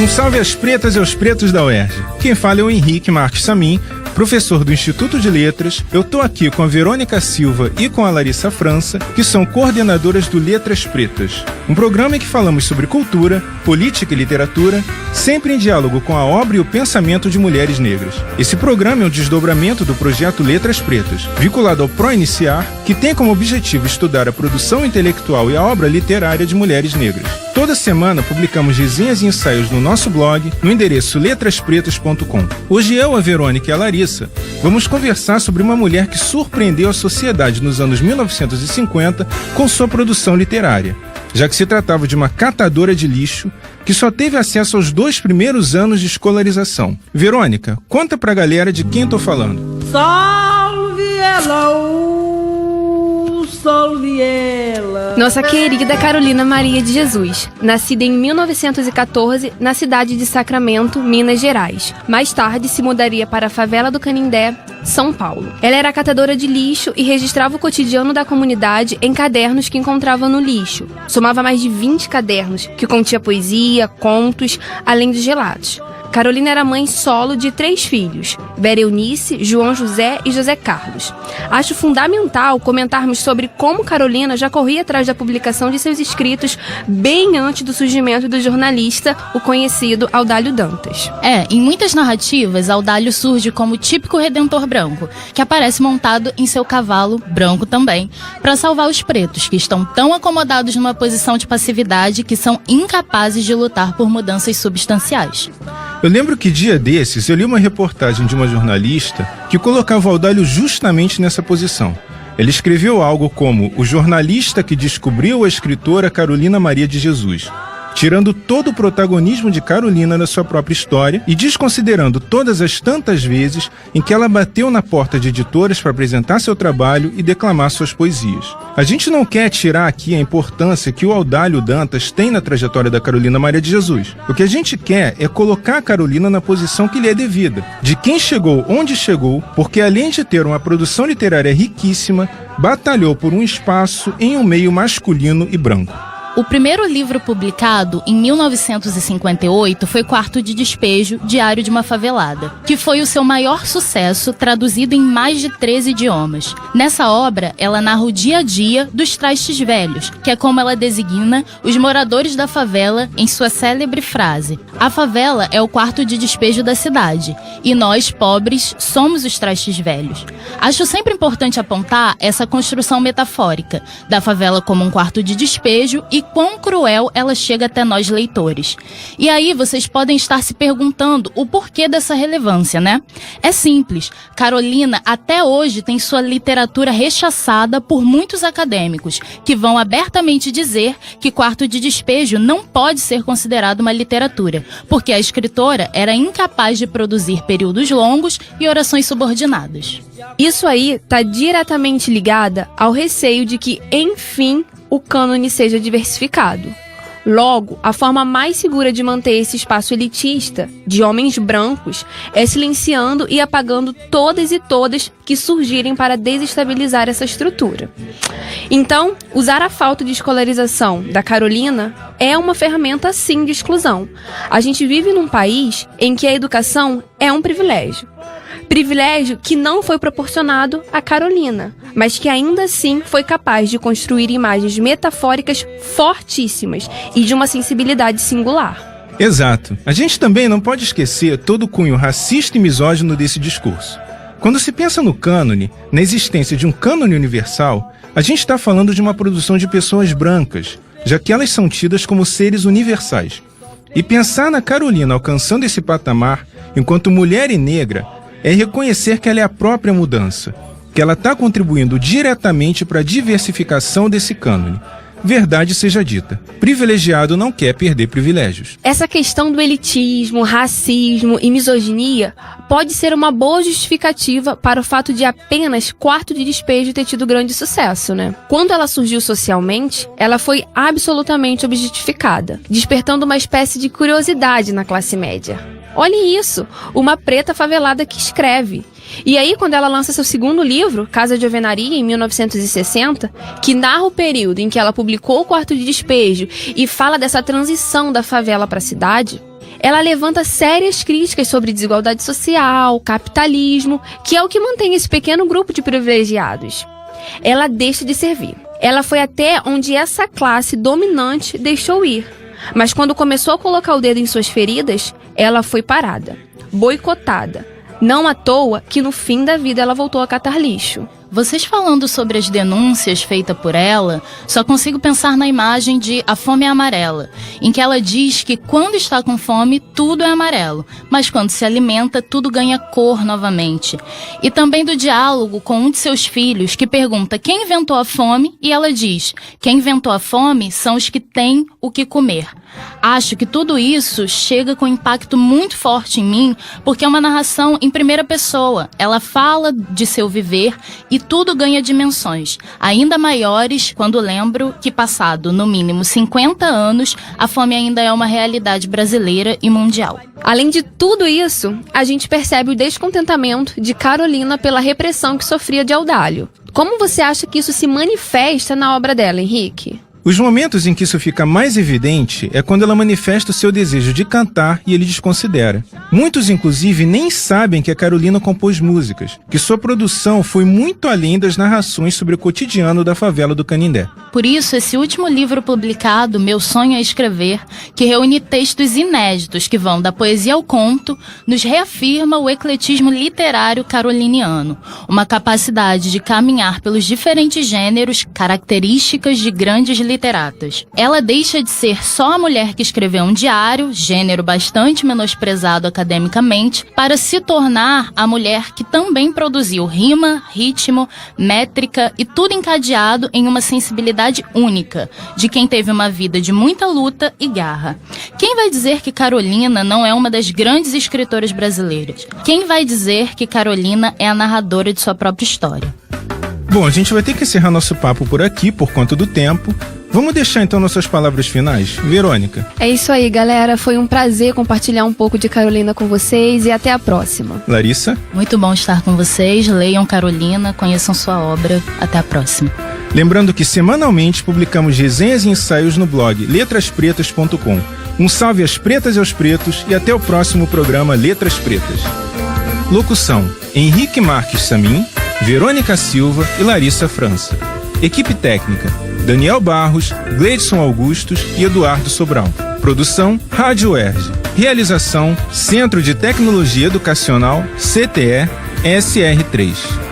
Um salve às pretas e aos pretos da UERJ. Quem fala é o Henrique Marques Samin, professor do Instituto de Letras. Eu tô aqui com a Verônica Silva e com a Larissa França, que são coordenadoras do Letras Pretas, um programa em que falamos sobre cultura, política e literatura, sempre em diálogo com a obra e o pensamento de mulheres negras. Esse programa é um desdobramento do projeto Letras Pretas, vinculado ao Proiniciar, que tem como objetivo estudar a produção intelectual e a obra literária de mulheres negras. Toda semana publicamos resenhas e ensaios no nosso blog, no endereço letraspretas.com. Hoje eu, a Verônica e a Larissa vamos conversar sobre uma mulher que surpreendeu a sociedade nos anos 1950 com sua produção literária, já que se tratava de uma catadora de lixo que só teve acesso aos 2 primeiros anos de escolarização. Verônica, conta pra galera de quem tô falando. Salve ela, salve ela. Nossa querida Carolina Maria de Jesus, nascida em 1914 na cidade de Sacramento, Minas Gerais. Mais tarde se mudaria para a favela do Canindé, São Paulo. Ela era catadora de lixo e registrava o cotidiano da comunidade em cadernos que encontrava no lixo. Somava mais de 20 cadernos, que continha poesia, contos, além dos relatos. Carolina era mãe solo de 3 filhos, Vera Eunice, João José e José Carlos. Acho fundamental comentarmos sobre como Carolina já corria atrás da publicação de seus escritos bem antes do surgimento do jornalista, o conhecido Audálio Dantas. Em muitas narrativas, Audálio surge como o típico redentor branco, que aparece montado em seu cavalo, branco também, para salvar os pretos, que estão tão acomodados numa posição de passividade que são incapazes de lutar por mudanças substanciais. Eu lembro que dia desses eu li uma reportagem de uma jornalista que colocava o Audálio justamente nessa posição. Ele escreveu algo como o jornalista que descobriu a escritora Carolina Maria de Jesus, tirando todo o protagonismo de Carolina na sua própria história e desconsiderando todas as tantas vezes em que ela bateu na porta de editoras para apresentar seu trabalho e declamar suas poesias. A gente não quer tirar aqui a importância que o Audálio Dantas tem na trajetória da Carolina Maria de Jesus. O que a gente quer é colocar a Carolina na posição que lhe é devida, de quem chegou onde chegou, porque além de ter uma produção literária riquíssima, batalhou por um espaço em um meio masculino e branco. O primeiro livro publicado, em 1958, foi Quarto de Despejo, Diário de uma Favelada, que foi o seu maior sucesso, traduzido em mais de 13 idiomas. Nessa obra, ela narra o dia a dia dos trastes velhos, que é como ela designa os moradores da favela em sua célebre frase: a favela é o quarto de despejo da cidade, e nós, pobres, somos os trastes velhos. Acho sempre importante apontar essa construção metafórica da favela como um quarto de despejo e quão cruel ela chega até nós leitores. E aí vocês podem estar se perguntando o porquê dessa relevância, né? É simples. Carolina até hoje tem sua literatura rechaçada por muitos acadêmicos, que vão abertamente dizer que Quarto de Despejo não pode ser considerado uma literatura, porque a escritora era incapaz de produzir períodos longos e orações subordinadas. Isso aí está diretamente ligada ao receio de que, enfim, o cânone seja diversificado. Logo, a forma mais segura de manter esse espaço elitista, de homens brancos, é silenciando e apagando todas e todas que surgirem para desestabilizar essa estrutura. Então, usar a falta de escolarização da Carolina é uma ferramenta, sim, de exclusão. A gente vive num país em que a educação é um privilégio. Privilégio que não foi proporcionado a Carolina, mas que ainda assim foi capaz de construir imagens metafóricas fortíssimas e de uma sensibilidade singular. Exato. A gente também não pode esquecer todo o cunho racista e misógino desse discurso. Quando se pensa no cânone, na existência de um cânone universal, a gente está falando de uma produção de pessoas brancas, já que elas são tidas como seres universais. E pensar na Carolina alcançando esse patamar, enquanto mulher e negra, é reconhecer que ela é a própria mudança, que ela está contribuindo diretamente para a diversificação desse cânone. Verdade seja dita, privilegiado não quer perder privilégios. Essa questão do elitismo, racismo e misoginia pode ser uma boa justificativa para o fato de apenas Quarto de Despejo ter tido grande sucesso, né? Quando ela surgiu socialmente, ela foi absolutamente objetificada, despertando uma espécie de curiosidade na classe média. Olhe isso, uma preta favelada que escreve. E aí, quando ela lança seu segundo livro, Casa de Alvenaria, em 1960, que narra o período em que ela publicou o Quarto de Despejo e fala dessa transição da favela para a cidade, Ela levanta sérias críticas sobre desigualdade social, capitalismo, que é o que mantém esse pequeno grupo de privilegiados. Ela deixa de servir. Ela foi até onde essa classe dominante deixou ir. Mas quando começou a colocar o dedo em suas feridas, ela foi parada, boicotada. Não à toa que no fim da vida ela voltou a catar lixo. Vocês falando sobre as denúncias feitas por ela, só consigo pensar na imagem de A Fome é Amarela, em que ela diz que quando está com fome, tudo é amarelo, mas quando se alimenta, tudo ganha cor novamente. E também do diálogo com um de seus filhos, que pergunta quem inventou a fome, e ela diz, quem inventou a fome são os que têm o que comer. Acho que tudo isso chega com um impacto muito forte em mim, porque é uma narração em primeira pessoa. Ela fala de seu viver e tudo ganha dimensões, ainda maiores quando lembro que, passado no mínimo 50 anos, a fome ainda é uma realidade brasileira e mundial. Além de tudo isso, a gente percebe o descontentamento de Carolina pela repressão que sofria de Audálio. Como você acha que isso se manifesta na obra dela, Henrique? Os momentos em que isso fica mais evidente é quando ela manifesta o seu desejo de cantar e ele desconsidera. Muitos, inclusive, nem sabem que a Carolina compôs músicas, que sua produção foi muito além das narrações sobre o cotidiano da favela do Canindé. Por isso, esse último livro publicado, Meu Sonho é Escrever, que reúne textos inéditos que vão da poesia ao conto, nos reafirma o ecletismo literário caroliniano, uma capacidade de caminhar pelos diferentes gêneros, características de grandes literatas. Ela deixa de ser só a mulher que escreveu um diário, gênero bastante menosprezado academicamente, para se tornar a mulher que também produziu rima, ritmo, métrica e tudo encadeado em uma sensibilidade única, de quem teve uma vida de muita luta e garra. Quem vai dizer que Carolina não é uma das grandes escritoras brasileiras? Quem vai dizer que Carolina é a narradora de sua própria história? Bom, a gente vai ter que encerrar nosso papo por aqui, por conta do tempo. Vamos deixar então nossas palavras finais? Verônica. É isso aí, galera. Foi um prazer compartilhar um pouco de Carolina com vocês e até a próxima. Larissa. Muito bom estar com vocês. Leiam Carolina, conheçam sua obra. Até a próxima. Lembrando que semanalmente publicamos resenhas e ensaios no blog letraspretas.com. Um salve às pretas e aos pretos e até o próximo programa Letras Pretas. Locução: Henrique Marques Samin, Verônica Silva e Larissa França. Equipe técnica: Daniel Barros, Gleidson Augustos e Eduardo Sobral. Produção: Rádio UERJ. Realização: Centro de Tecnologia Educacional, CTE, SR3.